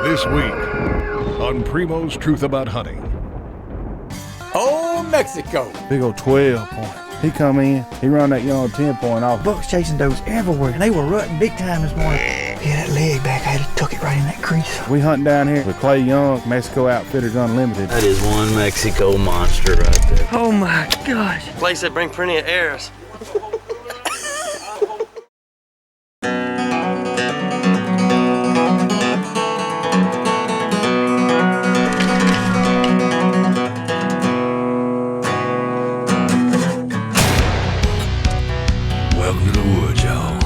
This week on Primo's Truth About Hunting. Oh, Mexico. Big old 12 point. He come in, he run that young 10 point off. Bucks chasing does everywhere, and they were rutting big time this morning. Yeah, that leg back, I had to tuck it right in that crease. We hunting down here with Clay Young, Mexico Outfitters Unlimited. That is one Mexico monster right there. Oh my gosh. Place that bring plenty of airs. Welcome to the woods, y'all.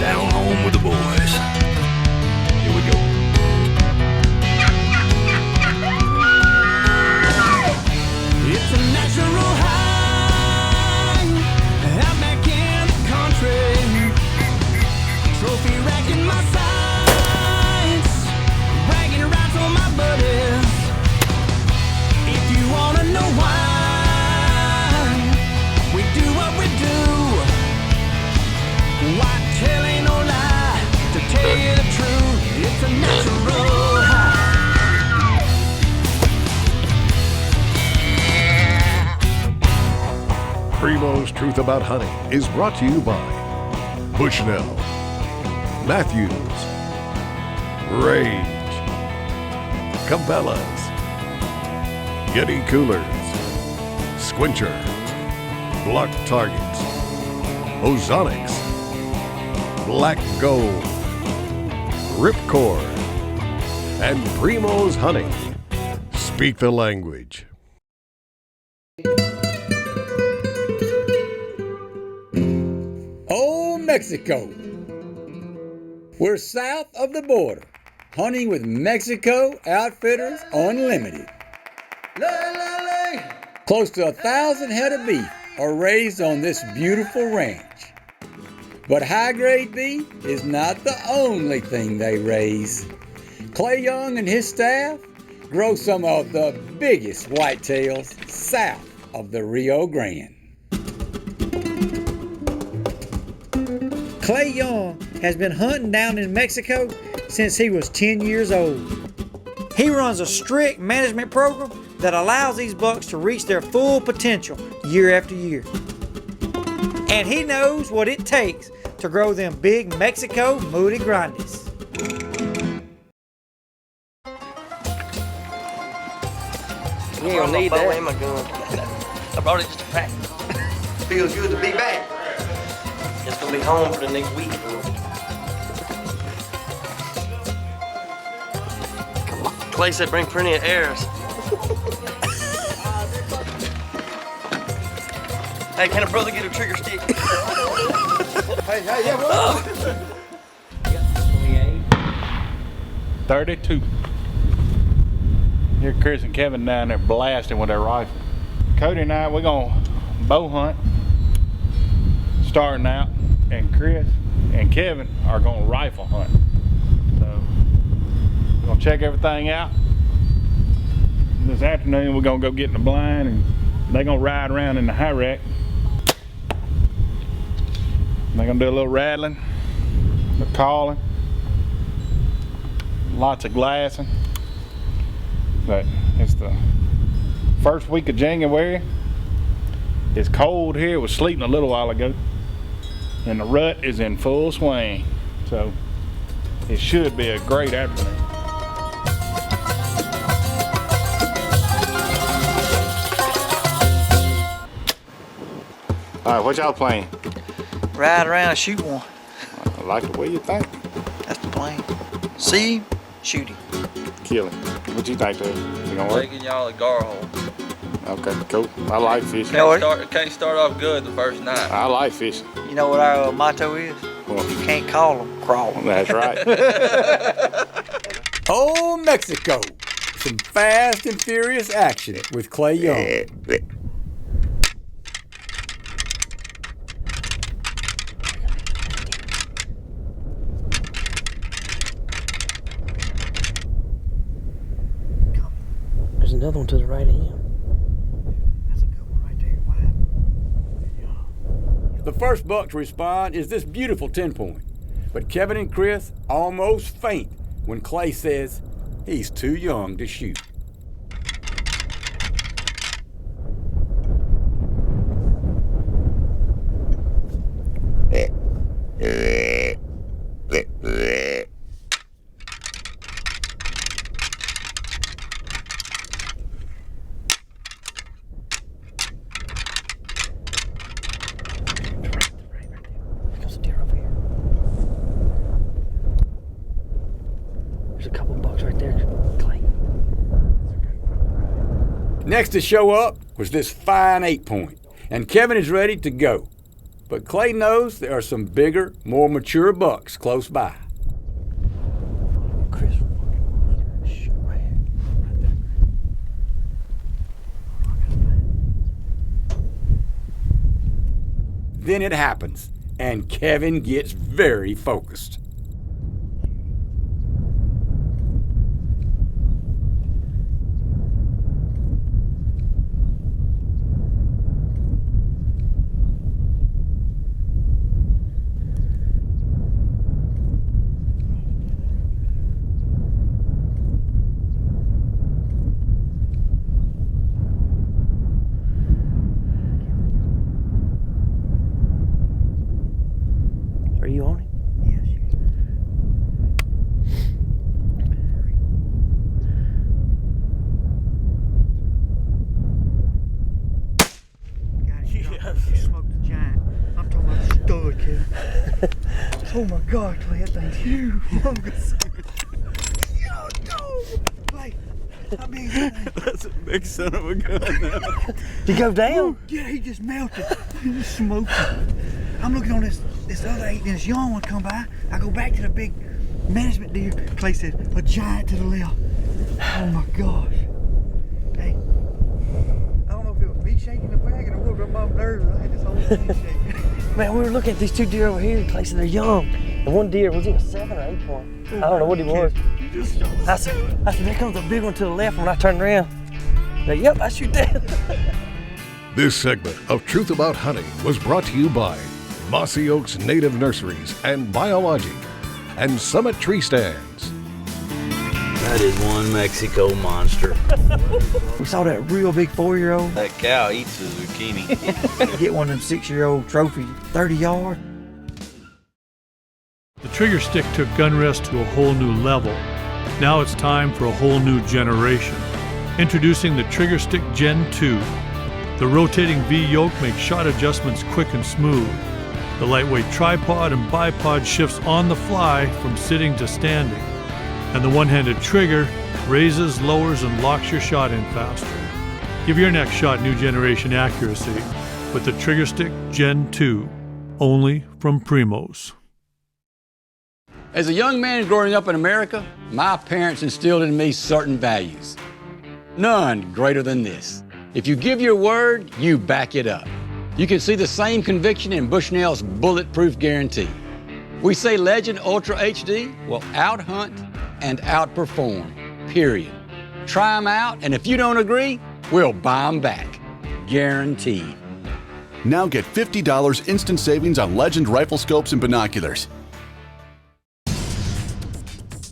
Down home with the boys. Here we go. It's a natural high, out back in the country. Trophy rack in my sights, bragging rights on my buddies. If you wanna know why we do what we do, whitetail ain't no lie. To tell you the truth, it's a natural high. Primo's Truth About Hunting is brought to you by Bushnell, Matthews, Rage, Cabela's, Yeti Coolers, Squincher, Block Targets, Ozonics, Black Gold, Ripcord, and Primo's Hunting. Speak the language. Oh, Mexico. We're south of the border, hunting with Mexico Outfitters Unlimited. Close to 1,000 head of beef are raised on this beautiful ranch. But high-grade beef is not the only thing they raise. Clay Young and his staff grow some of the biggest whitetails south of the Rio Grande. Clay Young has been hunting down in Mexico since he was 10 years old. He runs a strict management program that allows these bucks to reach their full potential year after year. And he knows what it takes to grow them big Mexico Moody Grandes. You ain't gonna need that. My gun. I brought it just to practice. Feels good to be back. It's gonna be home for the next week. Place that bring plenty of airs. Hey, can a brother get a trigger stick? Hey, yeah, what? 32. Here Chris and Kevin down there blasting with their rifle. Cody and I, we're gonna bow hunt starting out, and Chris and Kevin are gonna rifle hunt. So we're gonna check everything out. This afternoon we're gonna go get in the blind, and they're gonna ride around in the high rack. They're gonna do a little rattling, the calling, lots of glassing. But it's the first week of January. It's cold here. It was sleeting a little while ago, and the rut is in full swing. So it should be a great afternoon. All right, what y'all playing? Ride around and shoot one. I like the way you think. That's the plan. See him, shoot him. Kill him. What you think, dude? You gonna work? Taking y'all a gar hole. Okay, cool. I like fishing. Can't start off good the first night. I like fishing. You know what our motto is? Well, You can't call them, crawl them. that's right. Oh, Mexico. Some fast and furious action with Clay Young. There's another one to the right of him. That's a good one right there. Wow. The first buck to respond is this beautiful 10-point. But Kevin and Chris almost faint when Clay says he's too young to shoot. Next to show up was this fine 8-point, and Kevin is ready to go. But Clay knows there are some bigger, more mature bucks close by. Then it happens, and Kevin gets very focused. Are you on it? Yes. You smoked the giant. I'm talking about stud, kid. Oh my God, Clay, that thing's huge. I'm gonna say it. Yo, dude. Clay, how big is that thing? That's a big son of a gun now. Did he go down? Yeah, he just melted. He just smoked it. I'm looking on this other 8-inch young one come by. I go back to the big management deer. Clay said, a giant to the left. Oh my gosh. Hey, I don't know if it was me shaking the wagon or what, but my nerves, I had this whole thing shaking. Man, we were looking at these two deer over here. Clay said they're young. And one deer, was he a 7 or 8 point? I don't know what he was. I said, there comes a big one to the left. When I turned around, yep, that's your dad. This segment of Truth About Hunting was brought to you by Mossy Oaks Native Nurseries and Biologic and Summit Tree Stands. That is one Mexico monster. We saw that real big 4-year-old. That cow eats the zucchini. Get one of them 6-year-old trophy, 30 yards. The trigger stick took gun rest to a whole new level. Now it's time for a whole new generation. Introducing the Trigger Stick Gen 2. The rotating V yoke makes shot adjustments quick and smooth. The lightweight tripod and bipod shifts on the fly from sitting to standing. And the one-handed trigger raises, lowers, and locks your shot in faster. Give your next shot new generation accuracy with the Trigger Stick Gen 2, only from Primos. As a young man growing up in America, my parents instilled in me certain values. None greater than this. If you give your word, you back it up. You can see the same conviction in Bushnell's bulletproof guarantee. We say Legend Ultra HD will out-hunt and outperform, period. Try them out, and if you don't agree, we'll buy them back. Guaranteed. Now get $50 instant savings on Legend rifle scopes and binoculars.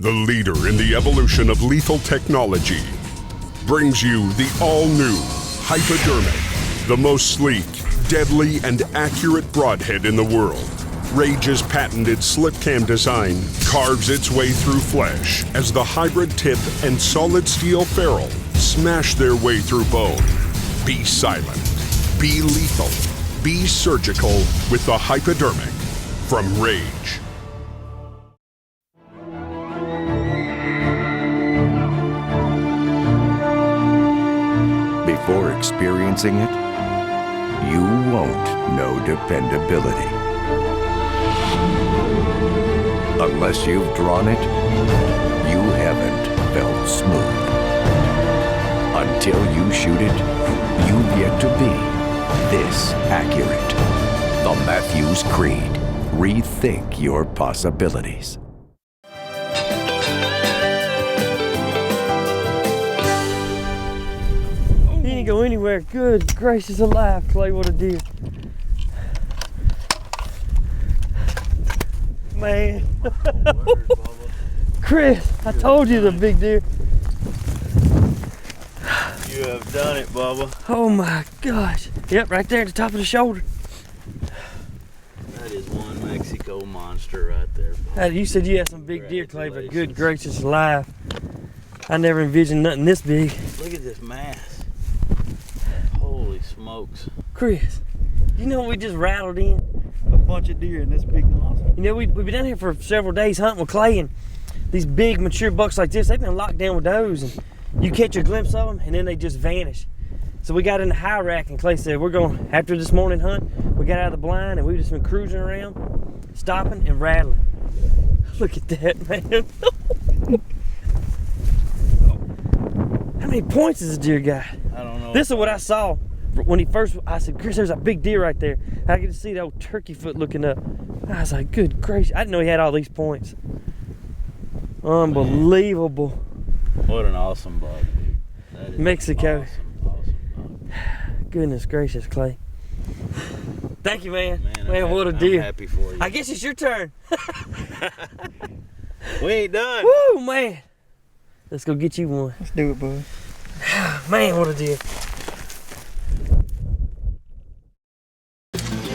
The leader in the evolution of lethal technology brings you the all-new Hypodermic, the most sleek, deadly, and accurate broadhead in the world. Rage's patented slip cam design carves its way through flesh as the hybrid tip and solid steel ferrule smash their way through bone. Be silent, be lethal, be surgical with the Hypodermic from Rage. Before experiencing it, you won't know dependability. Unless you've drawn it, you haven't felt smooth. Until you shoot it, you've yet to be this accurate. The Matthews Creed. Rethink your possibilities. He didn't go anywhere. Good gracious alive, Clay, what a deer. Man. Chris, I told you the big deer. You have done it, Bubba. Oh my gosh. Yep, right there at the top of the shoulder. That is one Mexico monster right there, Bubba. Hey, you said you had some big deer, Clay, but good gracious alive. I never envisioned nothing this big. Look at this mass. Holy smokes. Chris, you know we just rattled in? A bunch of deer in this big monster. You know, we've been down here for several days hunting with Clay, and these big mature bucks like this, they've been locked down with does, and you catch a glimpse of them and then they just vanish. So we got in the high rack and Clay said, we're going, after this morning hunt, we got out of the blind and we've just been cruising around, stopping and rattling. Look at that, man. How many points is this deer got? I don't know. This is what I saw when he first, I said, Chris, there's a big deer right there. I could see the old turkey foot looking up. I was like, good gracious. I didn't know he had all these points. Unbelievable. What an awesome buck, dude. That is Mexico. Awesome buck. Goodness gracious, Clay. Thank you, man. Man, what a deer. I'm happy for you. I guess it's your turn. We ain't done. Woo, man. Let's go get you one. Let's do it, bud. Man, what a deer.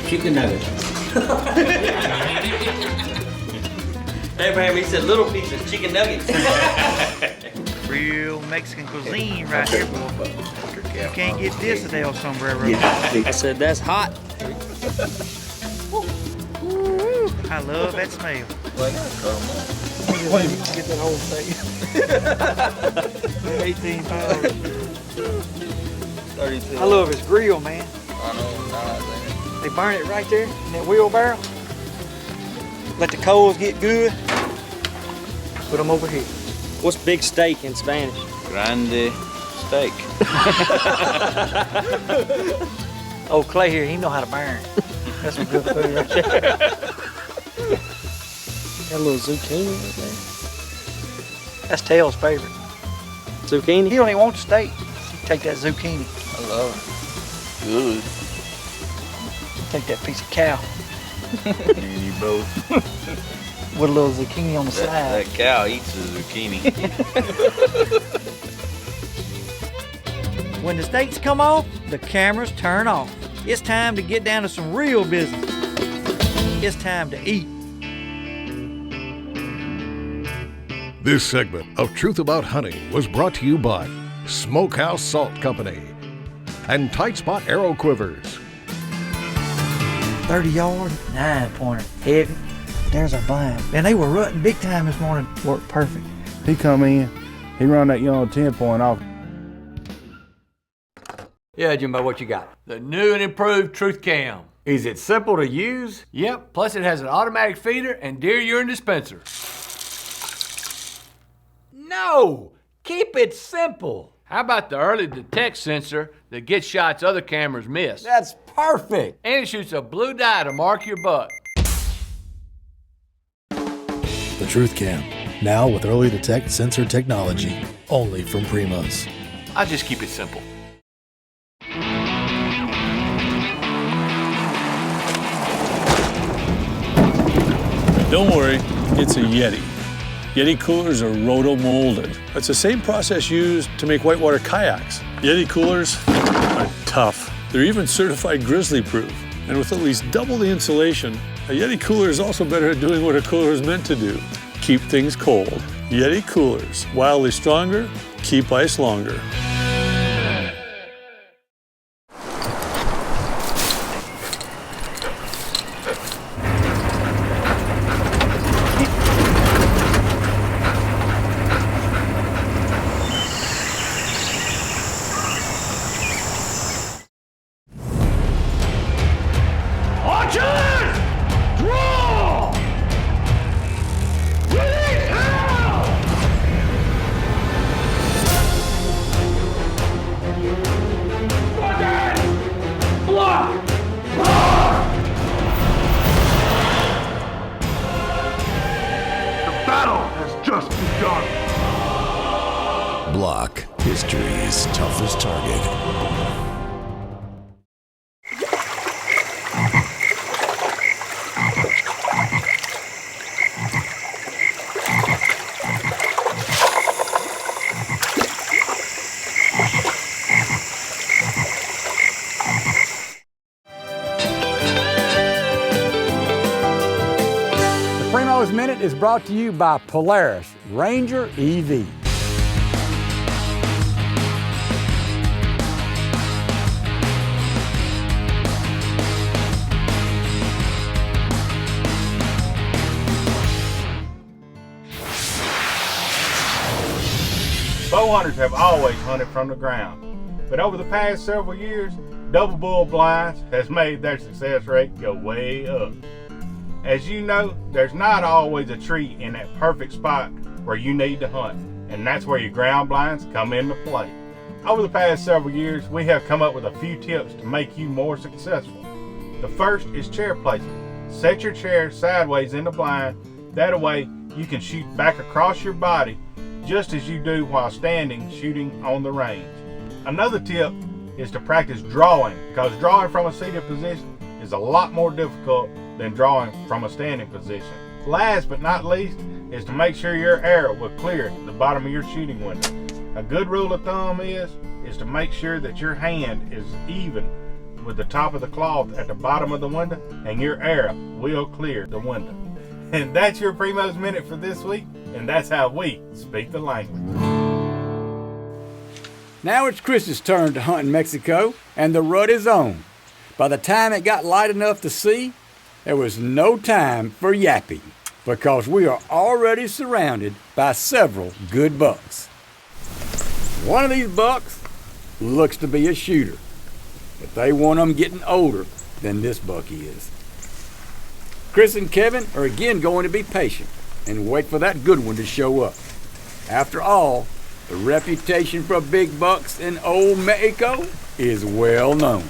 Chicken nuggets. Abraham, he said little pieces, chicken nuggets. Real Mexican cuisine right here, boy. You can't get this at El Sombrero. I said that's hot. I love that smell. Wait, get that whole thing. 18 pounds. 32. I love his grill, man. I know, nice. They burn it right there in that wheelbarrow. Let the coals get good. Put them over here. What's big steak in Spanish? Grande steak. Oh, Clay here, he know how to burn. That's some good food right there. Got a little zucchini right there. That's Tail's favorite. Zucchini? He don't even want the steak. He take that zucchini. I love it. Good. Take that piece of cow. And you both. With a little zucchini on the side. That cow eats the zucchini. When the steaks come off, the cameras turn off. It's time to get down to some real business. It's time to eat. This segment of Truth About Hunting was brought to you by Smokehouse Salt Company and Tight Spot Arrow Quivers. 30 yard, 9-pointer, heavy. There's our blind. And they were rutting big time this morning. Worked perfect. He come in, he run that young 10-point off. Yeah, Jimbo, what you got? The new and improved Truth Cam. Is it simple to use? Yep, plus it has an automatic feeder and deer urine dispenser. No! Keep it simple. How about the early detect sensor that gets shots other cameras miss? That's perfect. And it shoots a blue dye to mark your buck. The Truth Cam, now with early detect sensor technology, only from Primos. I just keep it simple. Don't worry, it's a Yeti. Yeti coolers are roto-molded. It's the same process used to make whitewater kayaks. Yeti coolers are tough. They're even certified grizzly-proof. And with at least double the insulation, a Yeti cooler is also better at doing what a cooler is meant to do. Keep things cold. Yeti coolers, wildly stronger, keep ice longer. Minute is brought to you by Polaris Ranger EV. Bow hunters have always hunted from the ground, but over the past several years, double bull blinds has made their success rate go way up. As you know, there's not always a tree in that perfect spot where you need to hunt, and that's where your ground blinds come into play. Over the past several years, we have come up with a few tips to make you more successful. The first is chair placement. Set your chair sideways in the blind, that way you can shoot back across your body just as you do while standing shooting on the range. Another tip is to practice drawing, because drawing from a seated position is a lot more difficult than drawing from a standing position. Last but not least is to make sure your arrow will clear the bottom of your shooting window. A good rule of thumb is to make sure that your hand is even with the top of the cloth at the bottom of the window, and your arrow will clear the window. And that's your Primo's Minute for this week, and that's how we speak the language. Now it's Chris's turn to hunt in Mexico, and the rut is on. By the time it got light enough to see, there was no time for yapping, because we are already surrounded by several good bucks. One of these bucks looks to be a shooter, but they want them getting older than this buck is. Chris and Kevin are again going to be patient and wait for that good one to show up. After all, the reputation for big bucks in old Mexico is well known.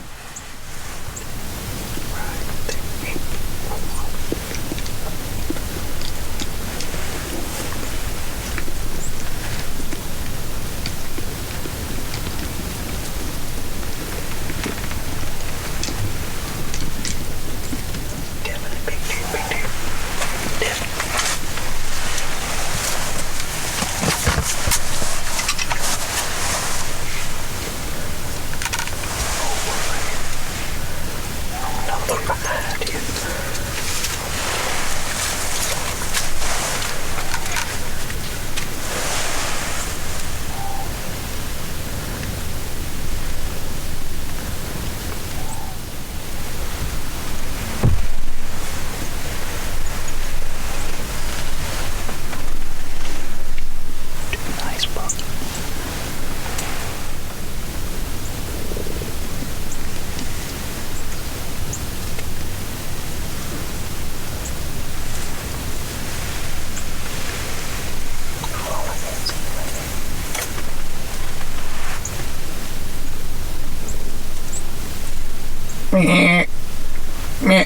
Meh. Meh.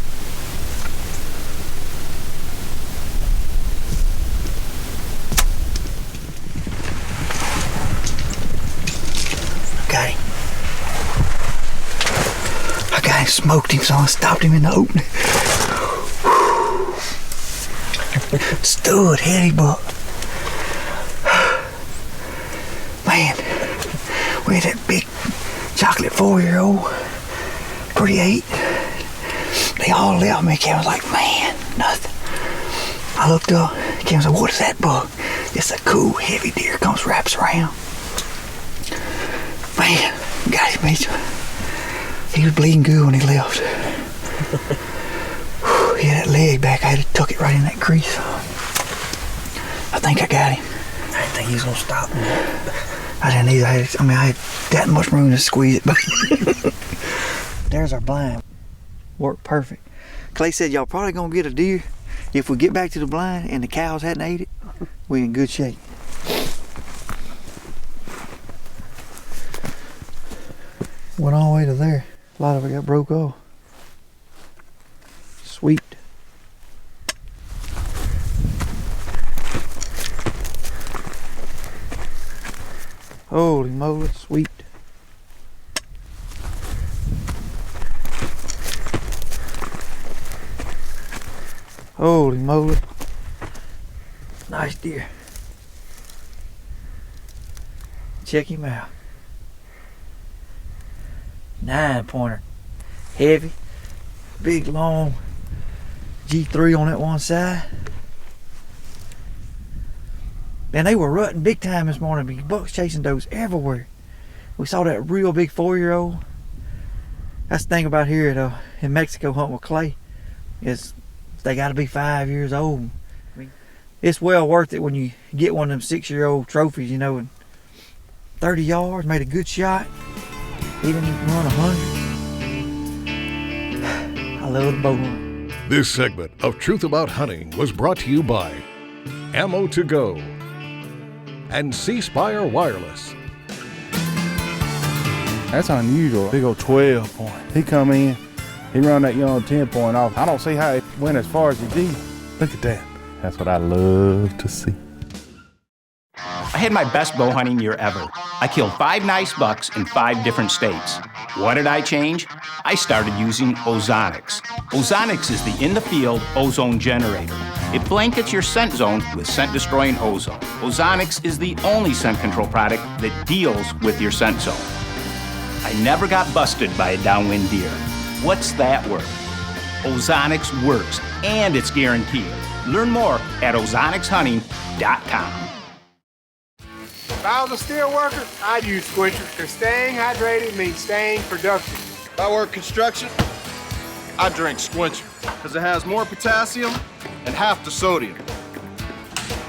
Got him. I got him, smoked him, so I stopped him in the opening. Stud, heady buck. Man, we had that big chocolate 4-year-old, pretty 8. They all left me. Kevin was like, man, nothing. I looked up. Kevin said, what is that buck? It's a cool, heavy deer. Comes, wraps around. Man, got him, mate. He was bleeding good when he left. He had that leg back. I had to tuck it right in that crease. I think I got him. I didn't think he was going to stop me. I didn't either. I had that much room to squeeze it. But there's our blind. Worked perfect. Clay said, y'all probably going to get a deer. If we get back to the blind and the cows hadn't ate it, we in good shape. Went all the way to there. A lot of it got broke off. Sweet. Holy moly, sweet. Holy moly. Nice deer. Check him out. 9-pointer. Heavy. Big long G3 on that one side. And they were rutting big time this morning. Bucks chasing does everywhere. We saw that real big 4-year-old. That's the thing about here in Mexico hunting with Clay, is they got to be 5 years old. I mean, it's well worth it when you get one of them 6-year-old trophies, you know, and 30 yards, made a good shot. He didn't even run 100. I love the bow hunt. This segment of Truth About Hunting was brought to you by Ammo to Go and C-Spire Wireless. That's unusual. Big old 12 point. He come in, he run that young 10 point off. I don't see how he went as far as he did. Look at that. That's what I love to see. I had my best bow hunting year ever. I killed 5 nice bucks in 5 different states. What did I change? I started using Ozonics. Ozonics is the in-the-field ozone generator. It blankets your scent zone with scent-destroying ozone. Ozonics is the only scent control product that deals with your scent zone. I never got busted by a downwind deer. What's that worth? Ozonics works, and it's guaranteed. Learn more at ozonicshunting.com. If I was a steel worker, I'd use Squincher, because staying hydrated means staying productive. If I work construction, I drink Squincher, because it has more potassium and half the sodium.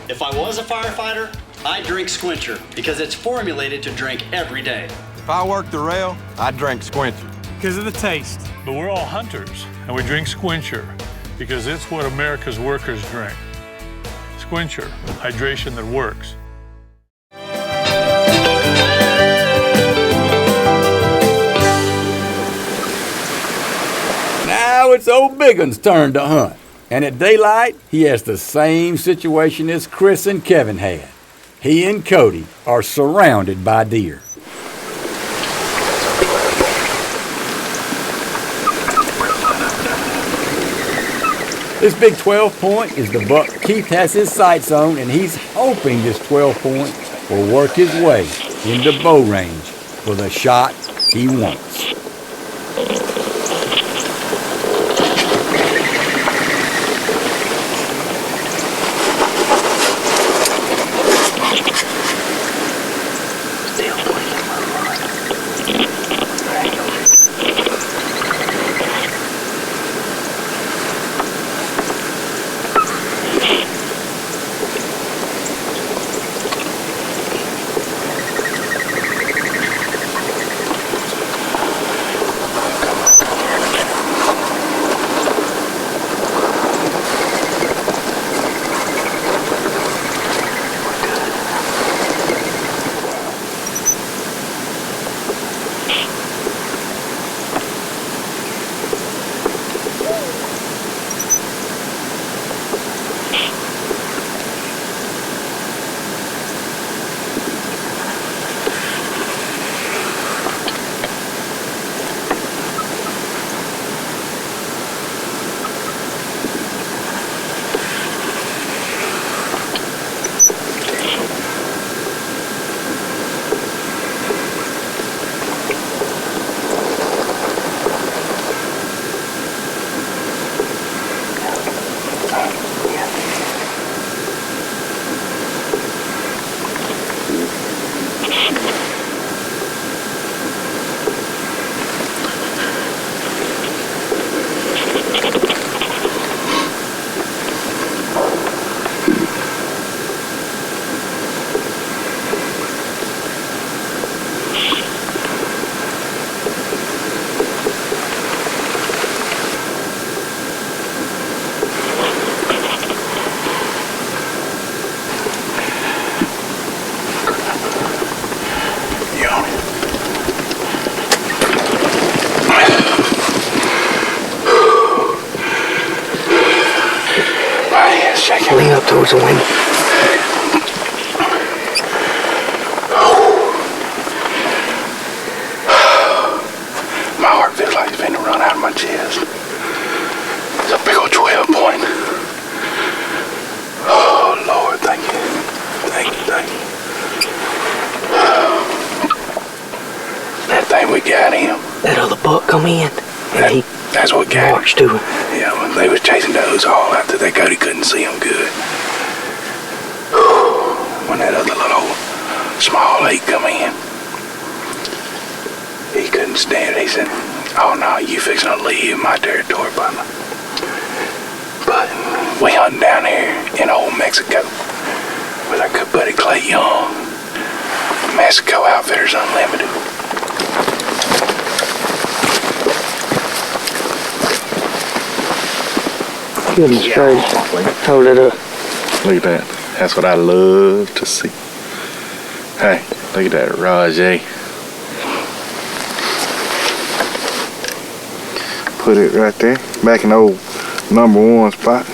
If I was a firefighter, I'd drink Squincher, because it's formulated to drink every day. If I worked the rail, I'd drink Squincher. Because of the taste. But we're all hunters, and we drink Squincher because it's what America's workers drink. Squincher, hydration that works. Now it's old Biggun's turn to hunt. And at daylight, he has the same situation as Chris and Kevin had. He and Cody are surrounded by deer. This big 12 point is the buck Keith has his sights on, and he's hoping this 12 point will work his way into bow range for the shot he wants. Lean up towards the wind. My heart feels like it's been to run out of my chest. It's a big old 12 point. Oh, Lord, thank you. Thank you, thank you. That thing we got him. That other buck come in, and that's what got marched to him. Yeah, when they was chasing those all after they Cody couldn't see them good. When when that other little small 8 come in. He couldn't stand it. He said, "Oh no, you fixing to leave my territory, partner." But we hunting down here in old Mexico with our good buddy Clay Young, Mexico Outfitters Unlimited. Good and straight. Hold it up. Look at that. That's what I love to see. Hey, look at that Rajay. Put it right there, back in the old #1 spot.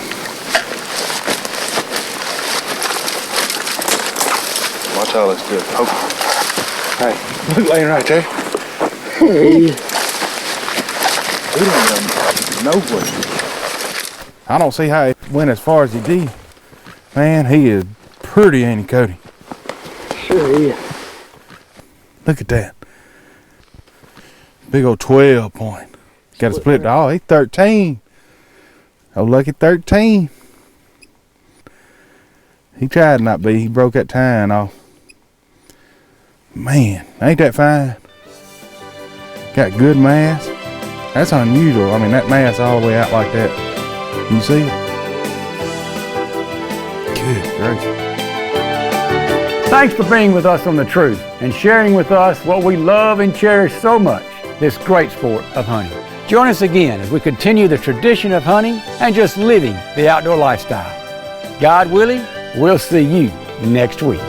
Watch all this good. Oh. Hey, look laying right there. Hey. He don't know nowhere. I don't see how he went as far as he did. Man, he is pretty, ain't he, Cody? Sure is. Look at that. Big old 12 point. Got a split. Oh, he's 13. Oh, lucky 13. He tried not to be. He broke that tine off. Man, ain't that fine? Got good mass. That's unusual. I mean, that mass all the way out like that. You see it? Good gracious. Thanks for being with us on The Truth and sharing with us what we love and cherish so much, this great sport of hunting. Join us again as we continue the tradition of hunting and just living the outdoor lifestyle. God willing, we'll see you next week.